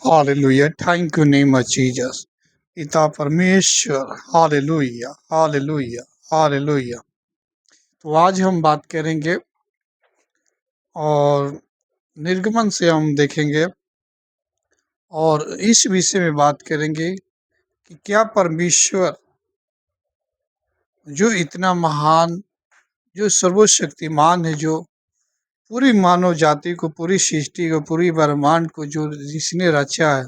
Hallelujah, thank you name of Jesus. पिता परमेश्वर, hallelujah, hallelujah, hallelujah. तो आज हम बात करेंगे और निर्गमन से हम देखेंगे और इस विषय में बात करेंगे कि क्या परमेश्वर जो इतना महान, जो सर्वशक्तिमान है, जो पूरी मानव जाति को, पूरी सृष्टि को, पूरी ब्रह्मांड को जो जिसने रचा है,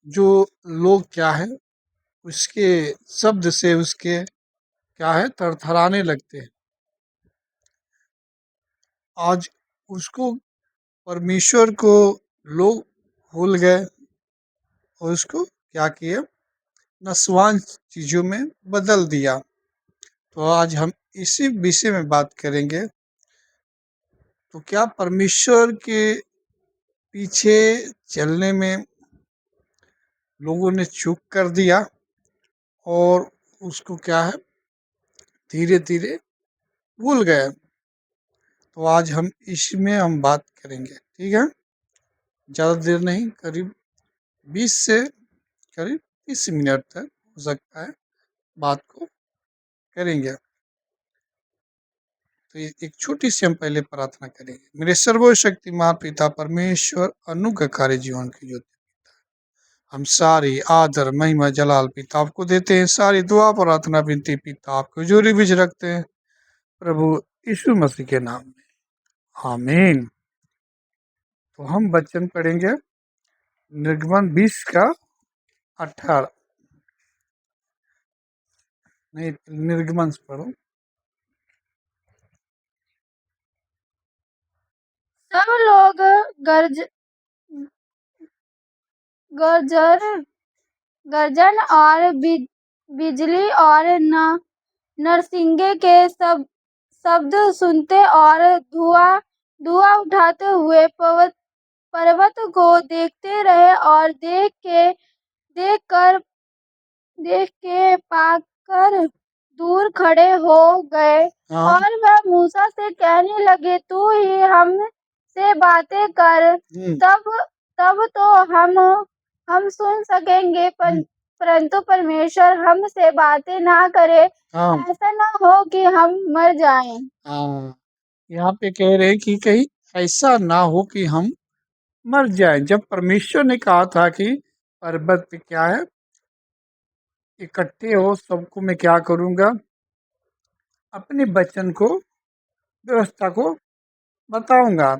जो लोग क्या है उसके शब्द से उसके क्या है थरथराने लगते हैं। आज उसको, परमेश्वर को लोग भूल गए और उसको क्या किया, नस्वान चीजों में बदल दिया। तो आज हम इसी विषय में बात करेंगे। तो क्या परमेश्वर के पीछे चलने में लोगों ने चूक कर दिया और उसको क्या है धीरे धीरे भूल गए। तो आज हम इसमें हम बात करेंगे, ठीक है। ज़्यादा देर नहीं, करीब 20 से करीब 30 मिनट तक हो सकता है बात को करेंगे। तो एक छोटी सी हम पहले प्रार्थना करेंगे। मेरे सर्वशक्तिमान पिता परमेश्वर, अनुग्रहकारी जीवन की ज्योति, हम सारी आदर महिमा जलाल पिता आपको देते हैं। सारी दुआ प्रार्थना विनती पिता आपको जोरी बीज रखते हैं, प्रभु यीशु मसीह के नाम में, आमीन। तो हम वचन पढ़ेंगे निर्गमन 20 का 18, नहीं निर्गमन से पढ़ो। सब लोग गर्ज गर्जन और बिजली और नरसिंगे के शब्द सुनते और धुआं उठाते हुए पर्वत को देखते रहे और देख के पाकर दूर खड़े हो गए। हाँ, और वह मूसा से कहने लगे, तू ही हम से बातें कर, तब तो हम सुन सकेंगे, परंतु परमेश्वर हमसे बातें ना करे, हाँ, ऐसा ना हो कि हम मर जाएं। हाँ। यहाँ पे कह रहे हैं कि कहीं ऐसा ना हो कि हम मर जाएं। जब परमेश्वर ने कहा था कि पर्वत पे क्या है इकट्ठे हो, सबको मैं क्या करूंगा, अपने वचन को, व्यवस्था को बताऊंगा,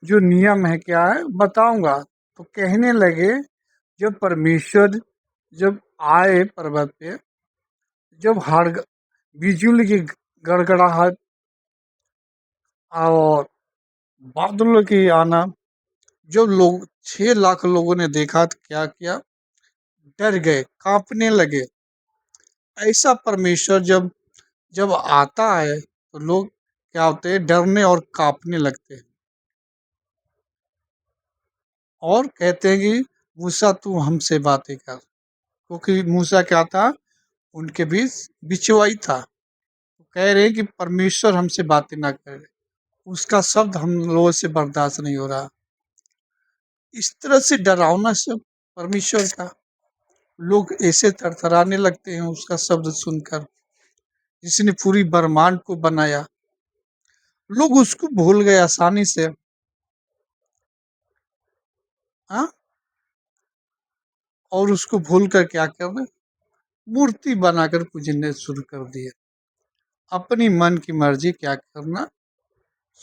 जो नियम है क्या है बताऊंगा। तो कहने लगे, जब परमेश्वर जब आए पर्वत पे, जब बिजली की गड़गड़ाहट और बादलों की आना, जब लोग 6 लाख लोगों ने देखा तो क्या किया, डर गए, कांपने लगे। ऐसा परमेश्वर जब जब आता है तो लोग क्या होते हैं, डरने और कांपने लगते हैं और कहते हैं कि मूसा तू हमसे बातें कर, क्योंकि मूसा क्या था, उनके बीच बिचवाई था। तो कह रहे हैं कि परमेश्वर हमसे बातें ना करे, उसका शब्द हम लोगों से बर्दाश्त नहीं हो रहा। इस तरह से डरावना शब्द परमेश्वर का, लोग ऐसे थरथराने लगते हैं उसका शब्द सुनकर, जिसने पूरी ब्रह्मांड को बनाया। लोग उसको भूल गए आसानी से, हाँ, और उसको भूल कर क्या कर रहे, मूर्ति बनाकर पूजने शुरू कर दिए, अपनी मन की मर्जी क्या करना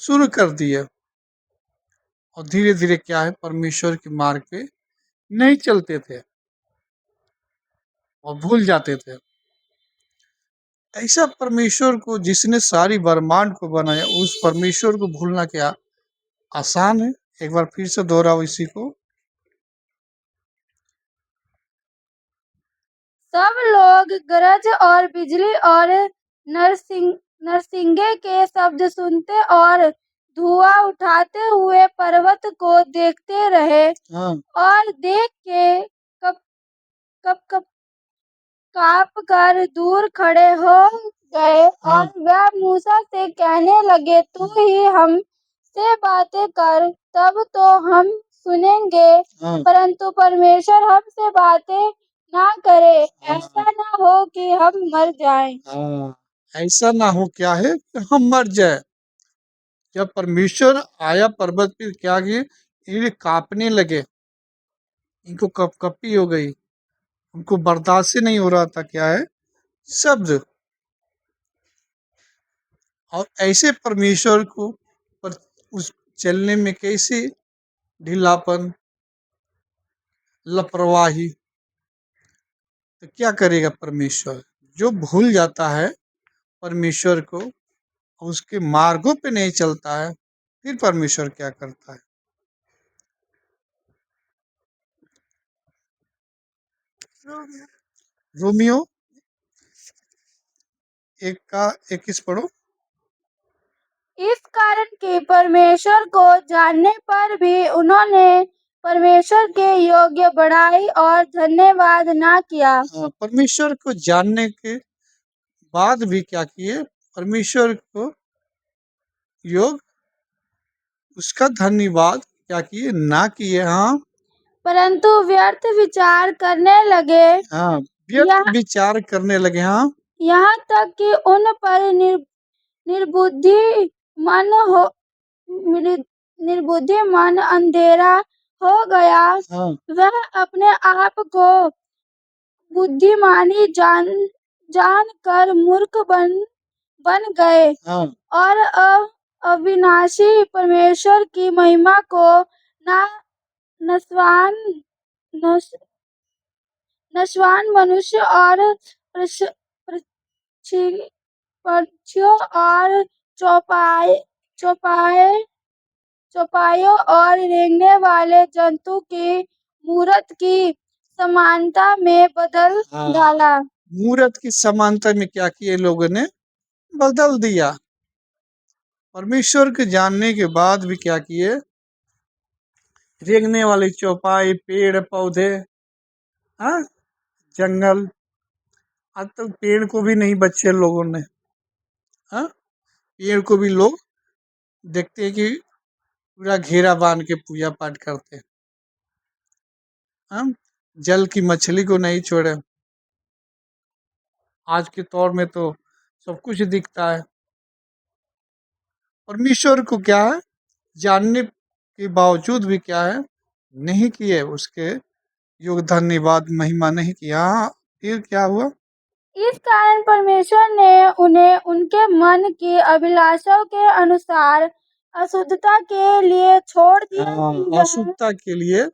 शुरू कर दिए। और धीरे धीरे क्या है, परमेश्वर के मार्ग पे नहीं चलते थे और भूल जाते थे। ऐसा परमेश्वर को, जिसने सारी ब्रह्मांड को बनाया, उस परमेश्वर को भूलना क्या आसान है। एक बार फिर से दोहराओ इसी को। सब लोग गरज और बिजली और नरसिंगे के शब्द सुनते और धुआं उठाते हुए पर्वत को देखते रहे। हाँ, और देख के कप कप कप कांप कर दूर खड़े हो गए। हाँ, और वह मूसा से कहने लगे, तू ही हम से बातें कर, तब तो हम सुनेंगे, हाँ परंतु परमेश्वर हमसे बातें ना करे, हाँ ऐसा ना हो कि हम मर जाएं। हाँ, ऐसा ना हो क्या है कि हम मर जाए। जब परमेश्वर आया पर्वत पे क्या किए, ये कांपने लगे, इनको कपकपी हो गई, उनको बर्दाश्त ही नहीं हो रहा था क्या है शब्द। और ऐसे परमेश्वर को पर उस चलने में कैसे ढीलापन, लापरवाही, तो क्या करेगा परमेश्वर। जो भूल जाता है परमेश्वर को, उसके मार्गों पे नहीं चलता है, फिर परमेश्वर क्या करता है। रोमियो 1:21 पढ़ो। इस कारण कि परमेश्वर को जानने पर भी उन्होंने परमेश्वर के योग्य बड़ाई और धन्यवाद ना किया। परमेश्वर को जानने के बाद भी क्या किए, परमेश्वर को योग उसका धन्यवाद क्या किए ना किए। हाँ परंतु व्यर्थ विचार करने लगे, हाँ, व्यर्थ यह विचार करने लगे। हाँ यहाँ तक कि उन पर निर्बुद्धि मन हो निर्बुद्धि मन अंधेरा हो गया। हाँ वह अपने आप को बुद्धिमानी जान कर मूर्ख बन गए हाँ और अविनाशी परमेश्वर की महिमा को ना नस्वान नस, नस्वान मनुष्य और पक्षियों और चौपाए चौपाए चौपाइयों और रेंगने वाले जंतु की मूरत की समानता में बदल हाँ, डाला। मूरत की समानता में क्या किए लोगों ने, बदल दिया। परमेश्वर के जानने के बाद भी क्या किए, रेंगने वाले चौपाई, पेड़ पौधे, हाँ, जंगल, आज तक पेड़ को भी नहीं बचे लोगों ने। हाँ, पेड़ को भी लोग देखते हैं कि पूरा घेरा बांध के पूजा पाठ करते हैं। हाँ, जल की मछली को नहीं छोड़े। आज के दौर में तो सब कुछ दिखता है। परमेश्वर को क्या है, जानने के बावजूद भी क्या है, नहीं किए उसके योग धन्यवाद महिमा नहीं किया। हाँ, फिर क्या हुआ, इस कारण परमेश्वर ने उन्हें उनके मन की अभिलाषाओं के अनुसार अशुद्धता के लिए छोड़ दिया अशुद्धता के लिए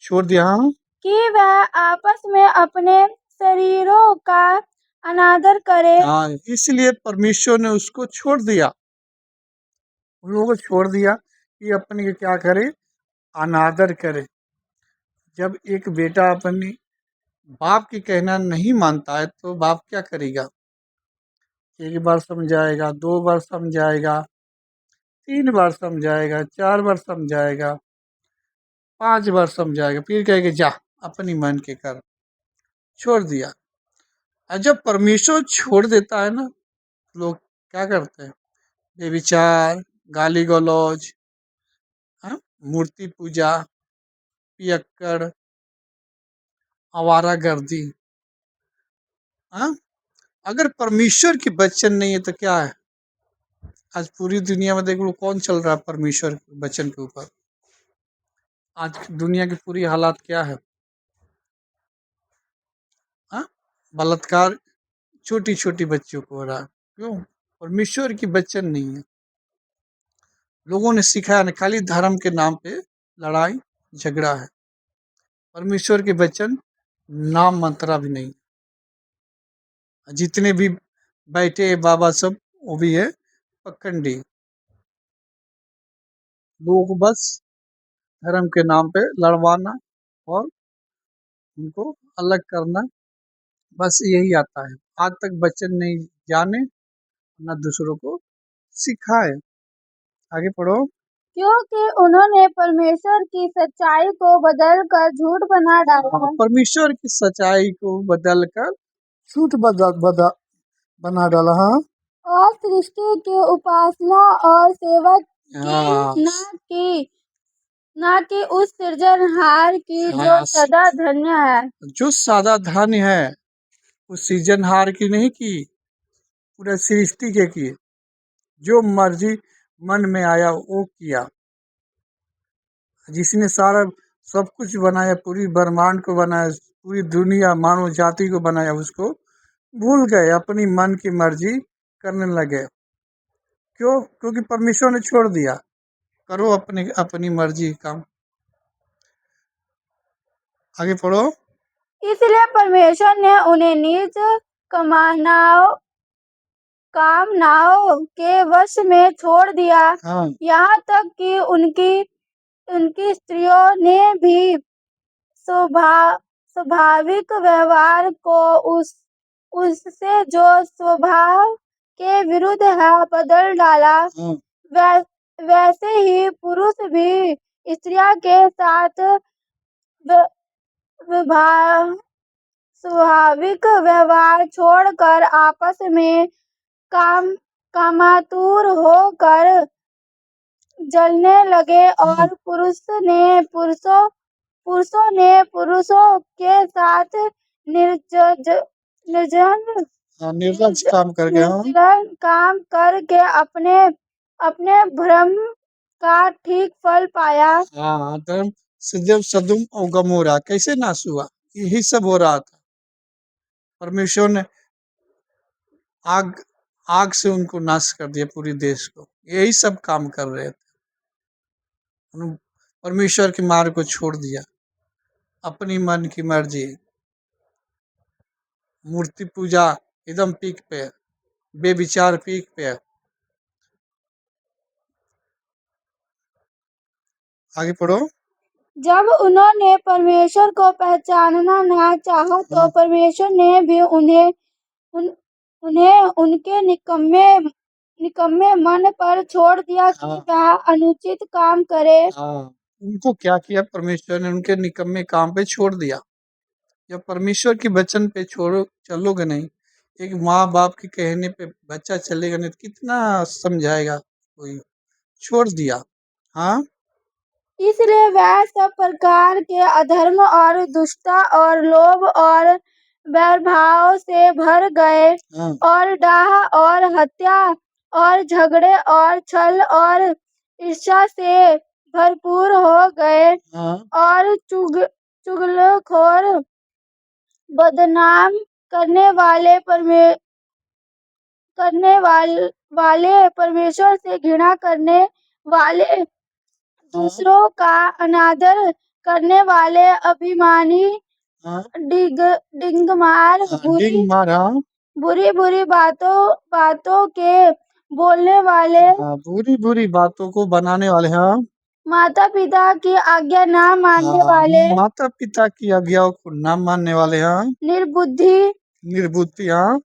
छोड़ दिया। हाँ कि वह आपस में अपने शरीरों का अनादर करे। हाँ, इसलिए परमेश्वर ने उसको छोड़ दिया, उन लोगों को छोड़ दिया कि अपने के क्या करे, अनादर करे। जब एक बेटा अपनी बाप की कहना नहीं मानता है तो बाप क्या करेगा, एक बार समझाएगा, 2 बार समझाएगा, 3 बार समझाएगा, 4 बार समझाएगा, 5 बार समझाएगा, फिर कहेगा जा अपनी मन के कर, छोड़ दिया। और जब परमेश्वर छोड़ देता है ना, लोग क्या करते हैं, बेविचार, गाली गलौज, हाँ, मूर्ति पूजा, पियक्कड़, आवारागर्दी। हाँ, अगर परमेश्वर की वचन नहीं है तो क्या है। आज पूरी दुनिया में देख लो कौन चल रहा है परमेश्वर के वचन के ऊपर। आज दुनिया की पूरी हालात क्या है। हाँ, बलात्कार छोटी छोटी बच्चों को हो रहा है, क्यों, परमेश्वर की वचन नहीं है। लोगों ने सिखाया ना, खाली धर्म के नाम पे लड़ाई झगड़ा है, परमेश्वर के वचन नाम मंत्रा भी नहीं। जितने भी बैठे बाबा सब वो भी है पखंडी लोग, बस धर्म के नाम पे लड़वाना और उनको अलग करना, बस यही आता है। आज तक वचन नहीं जाने, ना दूसरों को सिखाए। आगे पढ़ो। क्योंकि उन्होंने परमेश्वर की सच्चाई को बदलकर झूठ बना डाला परमेश्वर की सच्चाई को बदल कर झूठ बना डाला। हाँ और सृष्टि की उपासना और सेवा हाँ की ना की ना कि उस सृजनहार की जो हाँ, सदा धन्य है। जो सादा धन्य है उस सृजनहार की नहीं की, पूरा सृष्टि के की, जो मर्जी मन में आया वो किया, जिसने सारा सब कुछ बनाया, पूरी ब्रह्मांड को बनाया, पूरी दुनिया मानव जाति को बनाया, उसको भूल गए, अपनी मन की मर्जी करने लगे। क्यों? क्योंकि परमेश्वर ने छोड़ दिया, करो अपनी अपनी मर्जी काम। आगे पढ़ो। इसलिए परमेश्वर ने उन्हें निज कामनाओं कामनाओं के वश में छोड़ दिया, हाँ, यहाँ तक कि उनकी उनकी स्त्रियों ने भी स्वाभाविक व्यवहार को उससे जो स्वभाव के विरुद्ध है बदल डाला। हाँ, वैसे ही पुरुष भी स्त्रियों के साथ व- विभा- स्वाभाविक व्यवहार छोड़कर आपस में कामातुर होकर जलने लगे, और पुरुषों ने पुरुषों के साथ निर्जन निर्लज काम करके, हाँ, निर्जन काम करके अपने अपने भ्रम का ठीक फल पाया। हाँ, धर्म सदैव सदुम और गमोरा कैसे नाश हुआ, यही सब हो रहा था। परमेश्वर ने आग आग से उनको नाश कर दिया, पूरी देश को, यही सब काम कर रहे थे। परमेश्वर के मार्ग को छोड़ दिया, अपनी मन की मर्जी, मूर्ति पूजा एकदम पीक पे, बेविचार पीक पे। आगे पढ़ो। जब उन्होंने परमेश्वर को पहचानना न चाहा, तो परमेश्वर ने भी उन्हें उनके निकम्मे मन पर छोड़ दिया कि वह अनुचित काम करे। उनको क्या किया परमेश्वर ने, उनके निकम्मे काम पे छोड़ दिया। जब परमेश्वर के वचन पे छोड़ो चलोगे नहीं, एक माँ बाप के कहने पे बच्चा चलेगा नहीं तो कितना समझाएगा कोई, छोड़ दिया। हाँ, इसलिए वह सब प्रकार के अधर्म और दुष्टता और लोभ और वैरभाव से भर गए, और डाह और हत्या और झगड़े और छल और ईर्ष्या से भरपूर हो गए, और चुगलखोर, बदनाम करने वाले, परमेश्वर से घृणा करने वाले, दूसरों का अनादर करने वाले, अभिमानी, डिंगमार, बुरी बुरी बातों के बोलने वाले, बुरी बुरी बातों को बनाने वाले, हाँ, माता पिता की आज्ञा न मानने वाले, माता पिता की आज्ञाओं को न मानने वाले, हाँ, निर्बुद्धि, हाँ,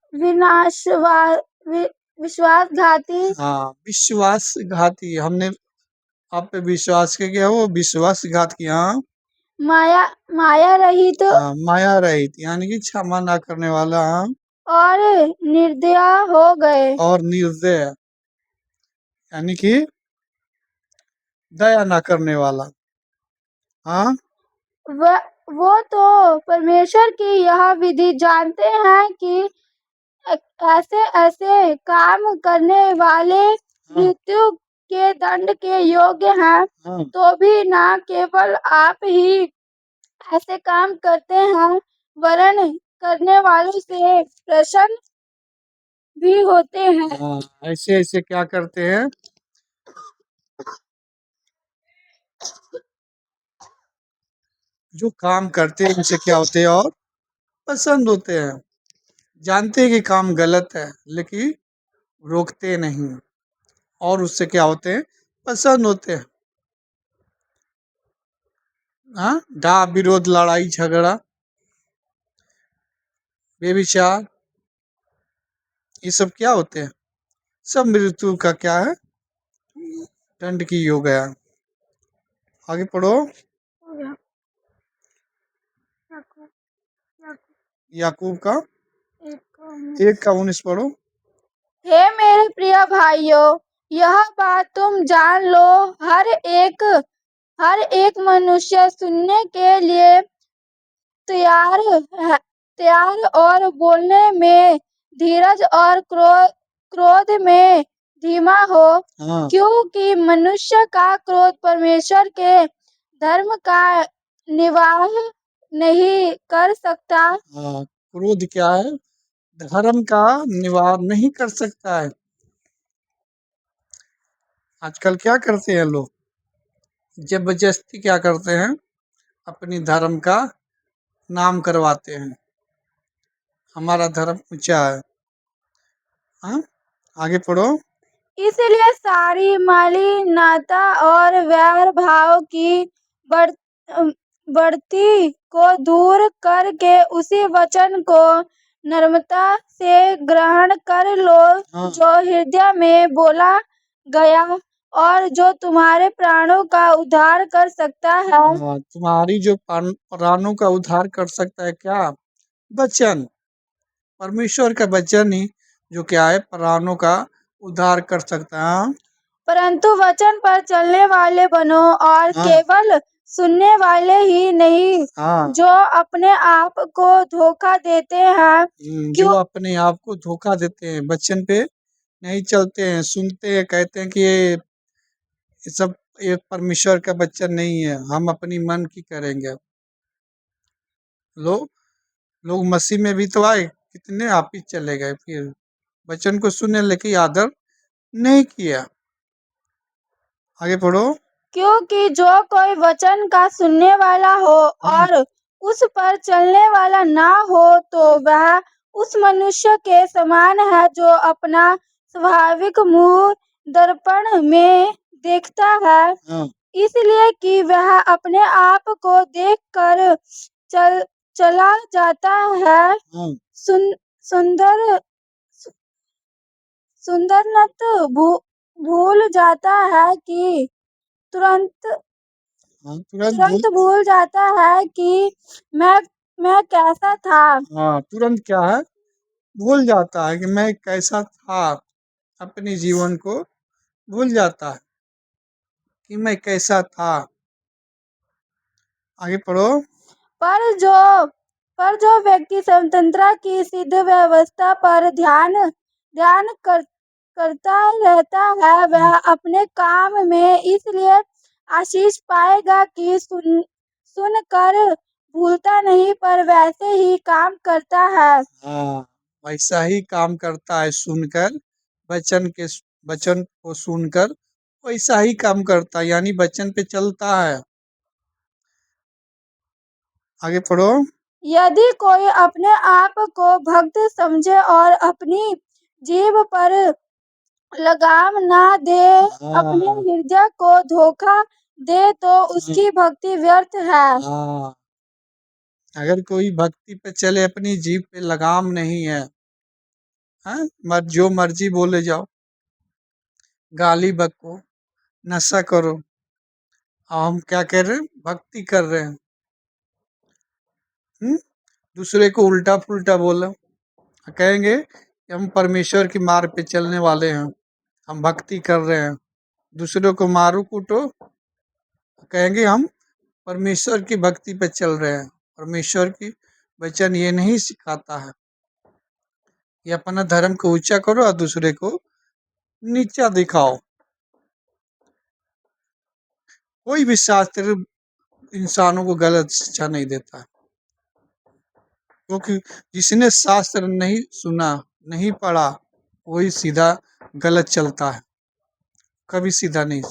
विश्वासघाती, हाँ, विश्वासघाती, हमने आप पे विश्वास किया, वो विश्वासघात किया, हाँ, माया रहित, माया रहित यानी कि क्षमा ना करने वाला, हाँ, और निर्दय हो गए, और निर्दय यानी कि दया ना करने वाला। हाँ, वो तो परमेश्वर की यह विधि जानते हैं कि ऐसे ऐसे काम करने वाले मृत्यु के दंड के योग्य हैं, तो भी न केवल आप ही ऐसे काम करते हैं, वरन करने वालों से प्रसन्न भी होते हैं। ऐसे ऐसे क्या करते हैं, जो काम करते हैं उनसे क्या होते हैं और पसंद होते हैं, जानते हैं कि काम गलत है लेकिन रोकते नहीं, और उससे क्या होते हैं, पसंद होते हैं। हाँ, डा विरोध, लड़ाई झगड़ा, बेविचार, ये सब क्या होते हैं, सब मृत्यु का क्या है, दंड की योग है। आगे पढ़ो। याकूब का 1:19 पढ़ो। हे मेरे प्रिय भाइयों, यह बात तुम जान लो, हर एक हर एक मनुष्य सुनने के लिए तैयार तैयार और बोलने में धीरज और क्रोध में धीमा हो। हाँ। क्योंकि मनुष्य का क्रोध परमेश्वर के धर्म का निर्वाह नहीं कर सकता। हाँ, क्रोध क्या है? धर्म का निवार नहीं कर सकता है। आजकल क्या करते हैं लोग? जबरदस्ती क्या करते हैं? अपनी धर्म का नाम करवाते हैं। हमारा धर्म ऊंचा है। हाँ, आगे पढ़ो। इसलिए सारी मलिनता और वैर भाव की बढ़ती को दूर करके उसी वचन को नम्रता से ग्रहण कर लो। हाँ। जो हृदय में बोला गया और जो तुम्हारे प्राणों का उद्धार कर सकता है। हाँ, तुम्हारी जो प्राणों का उद्धार कर सकता है क्या? वचन, परमेश्वर का वचन ही जो क्या है, प्राणों का उद्धार कर सकता है। परंतु वचन पर चलने वाले बनो और हाँ। केवल सुनने वाले ही नहीं। हाँ। जो अपने आप को धोखा देते हैं। जो अपने आप को धोखा देते हैं, वचन पे नहीं चलते हैं, सुनते हैं, कहते हैं कि ये सब ये परमेश्वर का वचन नहीं है, हम अपनी मन की करेंगे। लोग मसीह में भी तो आए, कितने आप ही चले गए, फिर वचन को सुनने लेकिन आदर नहीं किया। आगे पढ़ो। क्योंकि जो कोई वचन का सुनने वाला हो और उस पर चलने वाला ना हो तो वह उस मनुष्य के समान है जो अपना स्वाभाविक मुंह दर्पण में देखता है। हाँ। इसलिए कि वह अपने आप को देखकर चला जाता है। हाँ। सुंदर सुंदरनत भूल जाता है कि तुरंत तुरंत भूल जाता है कि मैं कैसा था। हाँ, तुरंत क्या है? भूल जाता है कि मैं कैसा था। अपने जीवन को भूल जाता है कि मैं कैसा था। आगे पढ़ो। पर जो पर जो व्यक्ति स्वतंत्रता की सिद्ध व्यवस्था पर ध्यान करता रहता है वह अपने काम में इसलिए आशीष पाएगा कि सुनकर भूलता नहीं पर वैसे ही काम करता है। हाँ, वैसा ही काम करता है, सुनकर वचन को सुनकर वैसा ही काम करता है, यानी वचन पे चलता है। आगे पढ़ो। यदि कोई अपने आप को भक्त समझे और अपनी जीभ पर लगाम ना दे, अपने हृदय को धोखा दे तो उसकी भक्ति व्यर्थ है। हाँ। अगर कोई भक्ति पे चले, अपनी जीभ पे लगाम नहीं है, हाँ? जो मर्जी बोले जाओ, गाली बको, नशा करो, हम क्या कर रहे हैं? भक्ति कर रहे हैं। दूसरे को उल्टा पुल्टा बोलो, कहेंगे कि हम परमेश्वर की मार्ग पे चलने वाले हैं, हम भक्ति कर रहे हैं। दूसरों को मारो कूटो, कहेंगे हम परमेश्वर की भक्ति पे चल रहे हैं। परमेश्वर की वचन ये नहीं सिखाता है कि अपना धर्म को ऊंचा करो और दूसरे को नीचा दिखाओ। कोई भी शास्त्र इंसानों को गलत शिक्षा नहीं देता है, क्योंकि जिसने शास्त्र नहीं सुना, नहीं पढ़ा, वही सीधा गलत चलता है, कभी सीधा नहीं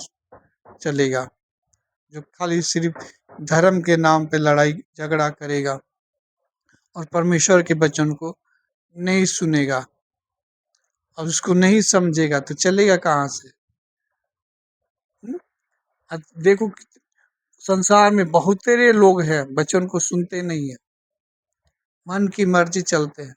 चलेगा। जो खाली सिर्फ धर्म के नाम पे लड़ाई झगड़ा करेगा और परमेश्वर के वचन को नहीं सुनेगा और उसको नहीं समझेगा तो चलेगा कहाँ से? अब देखो, संसार में बहुत तेरे लोग हैं वचन को सुनते नहीं है, मन की मर्जी चलते हैं।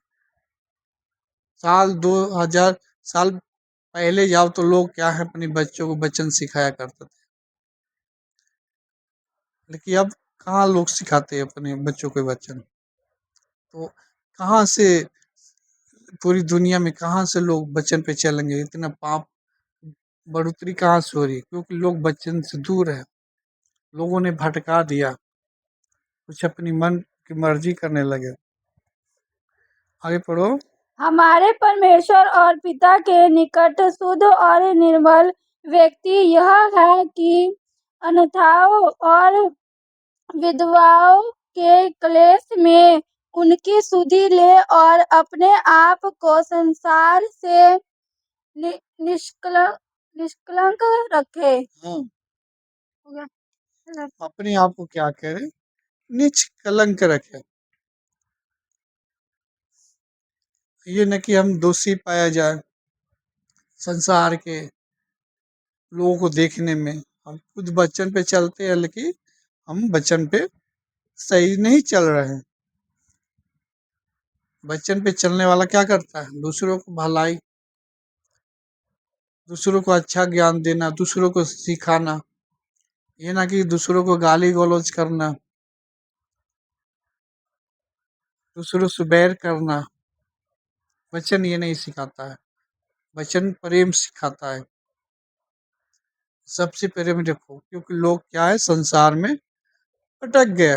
साल 2000 साल पहले जाओ तो लोग क्या है, अपने बच्चों को वचन सिखाया करते थे, लेकिन अब कहाँ लोग सिखाते हैं अपने बच्चों को वचन? तो कहाँ से पूरी दुनिया में कहाँ से लोग वचन पे चलेंगे? इतना पाप बढ़ोतरी कहाँ से हो रही है? क्योंकि लोग वचन से दूर है, लोगों ने भटका दिया, कुछ अपनी मन की मर्जी करने लगे। आगे पढ़ो। हमारे परमेश्वर और पिता के निकट शुद्ध और निर्मल व्यक्ति यह है कि अनाथों और विधवाओं के क्लेश में उनकी सुधि ले और अपने आप को संसार से निष्कलंक रखे। हो गया? अपने आप को क्या करे? निष्कलंक रखे। ये न कि हम दोषी पाया जाए संसार के लोगों को देखने में। हम खुद वचन पे चलते हैं, लेकिन हम वचन पे सही नहीं चल रहे हैं। वचन पे चलने वाला क्या करता है? दूसरों को भलाई, दूसरों को अच्छा ज्ञान देना, दूसरों को सिखाना। ये ना कि दूसरों को गाली गलौज करना, दूसरों से बैर करना। वचन ये नहीं सिखाता है। वचन प्रेम सिखाता है। सबसे प्रेम रखो, क्योंकि लोग क्या है, संसार में अटक गए।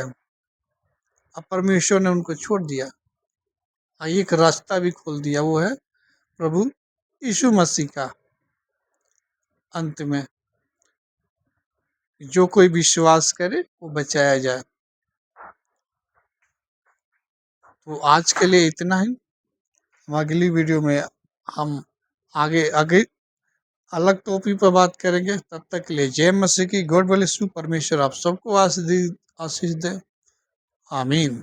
अब परमेश्वर ने उनको छोड़ दिया, एक रास्ता भी खोल दिया, वो है प्रभु यीशु मसीह का। अंत में जो कोई विश्वास करे वो बचाया जाए। तो आज के लिए इतना ही। हम अगली वीडियो में हम आगे आगे अलग टॉपिक पर बात करेंगे। तब तक के लिए जय मसीह की। God bless you. परमेश्वर आप सबको आशीष दे। आमीन।